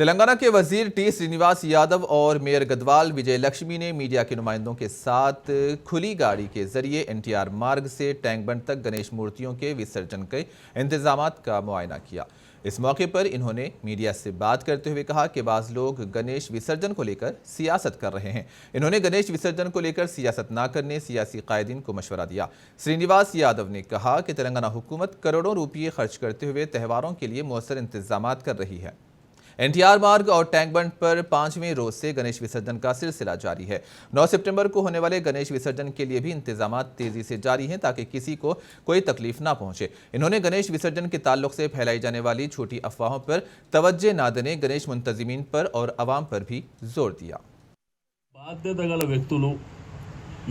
तेलंगाना के वजीर टी श्रीनिवास यादव और मेयर गदवाल विजय लक्ष्मी ने मीडिया के नुमाइंदों के साथ खुली गाड़ी के जरिए एनटीआर मार्ग से टैंक बंड तक गणेश मूर्तियों के विसर्जन के इंतजामात का मुआयना किया। इस मौके पर इन्होंने मीडिया से बात करते हुए कहा कि बाज लोग गणेश विसर्जन को लेकर सियासत कर रहे हैं। इन्होंने गणेश विसर्जन को लेकर सियासत न करने सियासी कायदीन को मशवरा दिया। श्रीनिवास यादव ने कहा कि तेलंगाना हुकूमत करोड़ों रुपये खर्च करते हुए त्योहारों के लिए मौसर इंतजामात कर रही है। एनटीआर मार्ग और टैंक बंड पर 5वें रोज से गणेश विसर्जन का सिलसिला जारी है। 9 सितंबर को होने वाले गणेश विसर्जन के लिए भी इंतजामात तेजी से जारी हैं ताकि किसी को कोई तकलीफ ना पहुंचे। इन्होंने गणेश विसर्जन के ताल्लुक से फैलाई जाने वाली छोटी अफवाहों पर तवज्जो ना देने गणेश मुंतजिमीन पर और अवाम पर भी जोर दिया। బాధ్యత గల వ్యక్తులు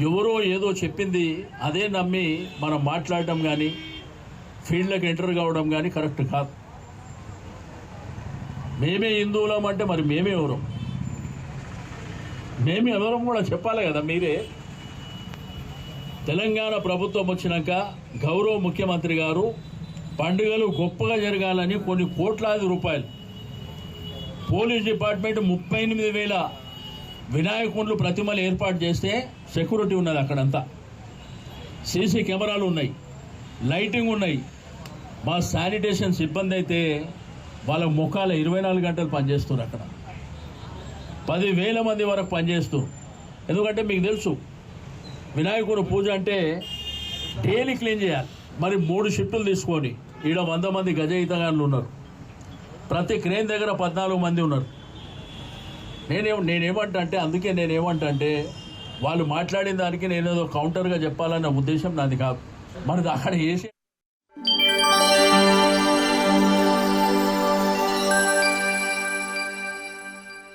ఎవరో ఏదో చెప్పింది అదే నమ్మి మనం మాట్లాడడం కానీ ఫీల్డ్లోకి ఎంటర్ కావడం కానీ కరెక్ట్ కాదు. మేమే హిందువులం అంటే మరి మేమే ఎవరం కూడా చెప్పాలి కదా. మీరే తెలంగాణ ప్రభుత్వం వచ్చినాక గౌరవ ముఖ్యమంత్రి గారు పండుగలు గొప్పగా జరగాలని కొన్ని కోట్లాది రూపాయలు పోలీస్ డిపార్ట్మెంట్ 38,000 వినాయకుళ్ళు ప్రతిమలు ఏర్పాటు చేస్తే సెక్యూరిటీ ఉన్నది. అక్కడంతా సీసీ కెమెరాలు ఉన్నాయి, లైటింగ్ ఉన్నాయి. మా శానిటేషన్ సిబ్బంది అయితే వాళ్ళ ముఖాలు 24 గంటలు పనిచేస్తున్నారు. అక్కడ 10,000 మంది వరకు పనిచేస్తారు. ఎందుకంటే మీకు తెలుసు వినాయకుడు పూజ అంటే డైలీ క్లీన్ చేయాలి. మరి 3 షిఫ్టులు తీసుకొని ఈడ 100 మంది గజయితగాళ్ళు ఉన్నారు. ప్రతి క్రేన్ దగ్గర 14 మంది ఉన్నారు. నేనేమంటా అంటే వాళ్ళు మాట్లాడిన దానికి నేనేదో కౌంటర్గా చెప్పాలన్న ఉద్దేశం నాది కాదు. మరి అక్కడ చేసే